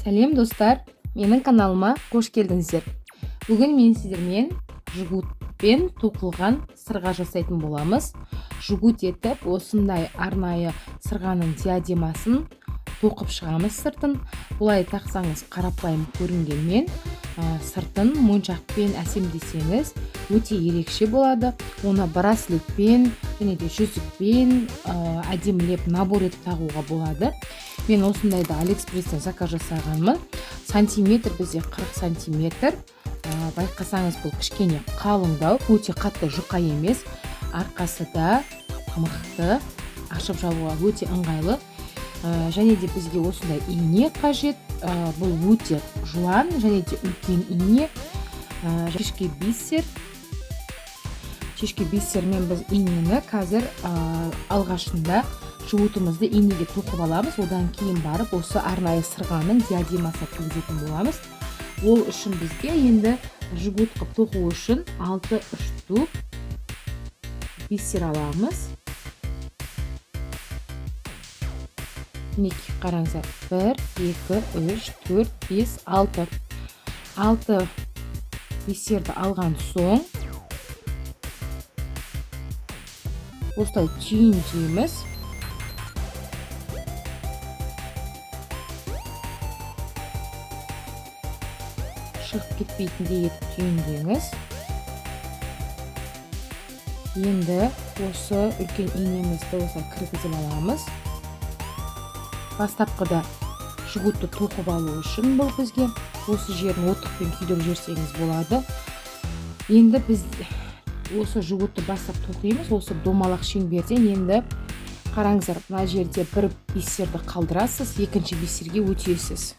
Сәлем достар, менің каналыма қош келдіңіздер. Бүгін мен сіздермен жгутпен тоқылған сырға жасайтын боламыз. Жгут етіп, осындай арнайы сырғаның диадемасын тоқып шығамыз сыртын. Бұлай тақсаңыз қарапайым көрінгенмен, сыртын моншақпен әсемдесеңіз өте ерекше болады. Оны браслетпен және де жүзікпен әдемілеп набор етіп тағуға болады. Мен осындайды Алиэкспресстен заказ жасағанмын. Сантиметр бізде 40 сантиметр. Байқасаңыз бұл кішкене қалыңдау, өте қатты жұқа емес. Арқасы да мықты, ашып жабуға өте ыңғайлы. Және де бізге осындай ине қажет. Бұл өте жуан және де үлкен ине. Шешке бисермен біз инені қазір алғашында жгутымызды инеге тоқып аламыз. Одан кейін барып осы арнайы сырғаның диадемасын тігетін боламыз. Ол үшін бізге енді жгут қып тоқу үшін 6 штук бисер аламыз. Мінекей қараңыздар. 1, 2, 3, 4, 5, 6. 6 бисерді алған соң осылай түйіндейміз. Шығып кетпейтіндей етіп түйіндеңіз. Енді осы үлкен инемізді осылай кіргізіп аламыз. Бастапқыда жгутты тоқып алу үшін бұл бізге осы жерін оттықпен күйдіріп жіберсеңіз болады. Енді біз осы жгутты бастап тоқимыз. Осы домалақ шеңберден енді қараңыздар, мына жерде бір бисерді қалдырасыз, екінші бисерге өтесіз.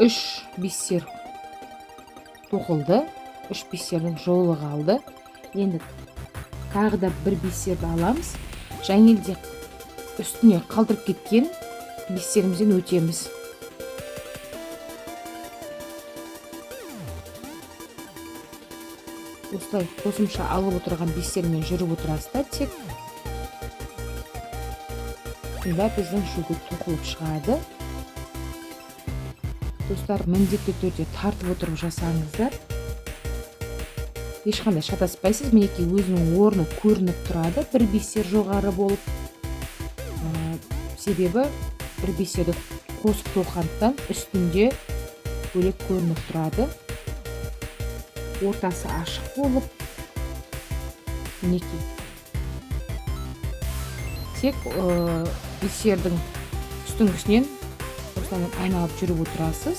Үш бисер тоқылды. 3 бисердің жолы қалды. Енді тағы да бір бисерді аламыз. Жаңелде үстіне қалдырып кеткен бисерімізден өтеміз. Осылай қосымша алып отырған бисермен жүріп отырасыздар тек. Сонда біздің жгут тоқылып шығады. Достар, міндетті түрде тартып отырып жасаңыздар. Ешқандай шатаспайсыз. Мінекей өзінің орны көрініп тұрады. Бір бисер жоғары болып. Себебі бір бисерді қосып тоққандықтан үстінде бөлек көрініп тұрады. Ортасы ашық болып. Мінекей. Тек бисердің үстіңгісінен осылаймен айналып жүріп отырасыз.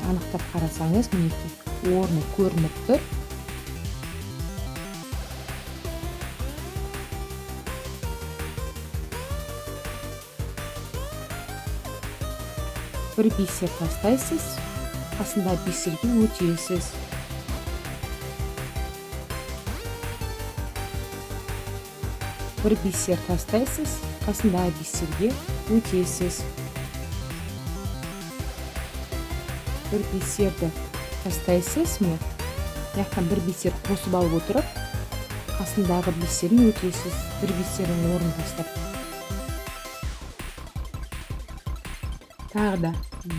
Анықтап қарасаңыз, мінекей орны көрініп тұр. Бір бисер тастайсыз, қасында бисерге өтесіз. Бір бисер тастайсыз, қасында бисерге өтесіз. Бір бисерді тастайсыз, яқтан бір бисер қосып алып отырып, қасындағы бисерін өтесіз. Бір бисердің орнын тастап. Тағы да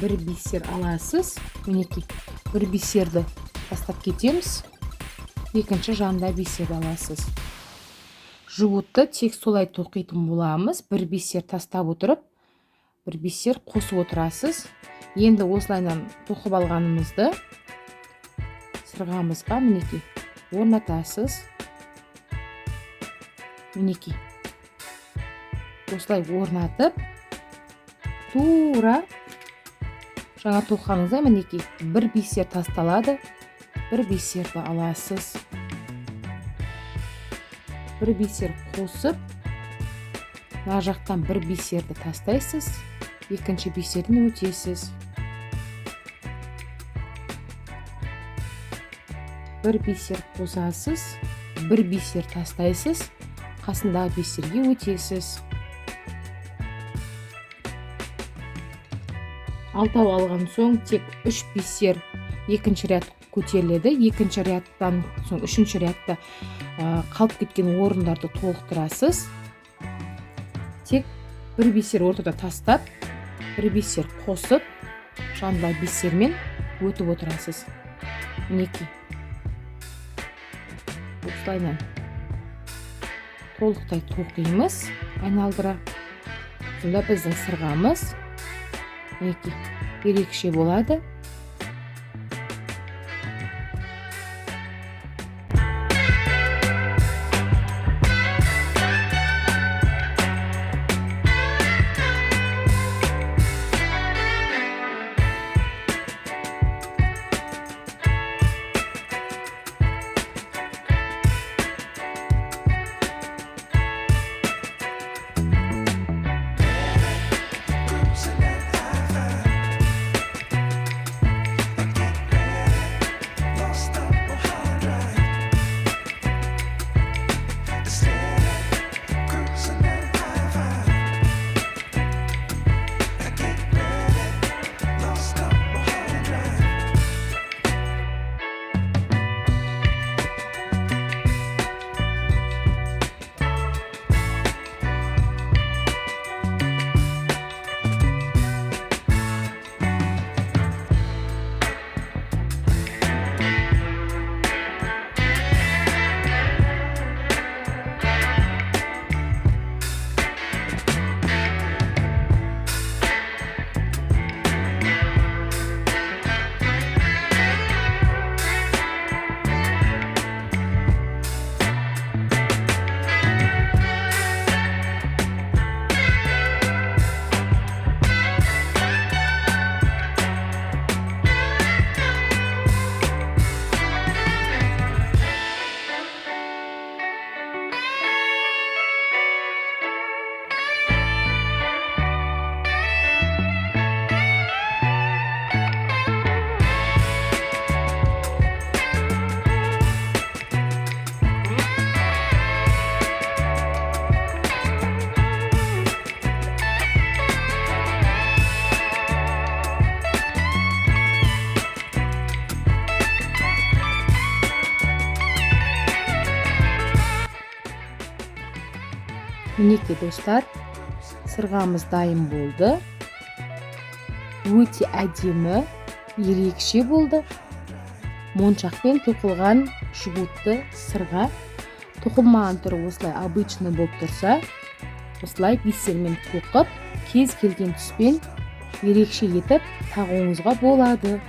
бір бисер аласыз. Мінекей, бір бисерді тастап кетеміз. Екінші жанда бисерді аласыз. Жгутты тек солай тоқитын боламыз. Бір бисер тастап отырып, бір бисер қосып отырасыз. Енді осылайнан тоқып алғанымызды сырғамызға мінекей орнатасыз. Мінекей. Осылай орнатып, тура жаңа тоққаныңызда мінекей бір бисер тасталады. Бір бисерді аласыз. бір бисер қосып, мына жақтан бір бисерді тастайсыз, екінші бисерден өтесіз. Бір бисер қосасыз, бір бисер тастайсыз, қасындағы бисерге өтесіз. Алтау алған соң тек 3 бисер екінші ряд көтеріледі. Екінші рядтан соң үшінші рядта қалып кеткен орындарды толықтырасыз. Тек бір бисер ортада тастап, бір бисер қосып, жанында бисермен өтіп отырасыз. Мінекей. Осылайынан толықтай тоқимыз, айналдыра. Сонда біздің сырғамыз ерекше болады. Мінекей достар, сырғамыз дайын болды. Өте әдемі, ерекше болды. Моншақпен тоқылған жгутты сырға. Тоқылмаған түрі осылай обычный болып тұрса, осылай бисермен тоқып, кез келген түспен ерекше етіп тағуыңызға болады.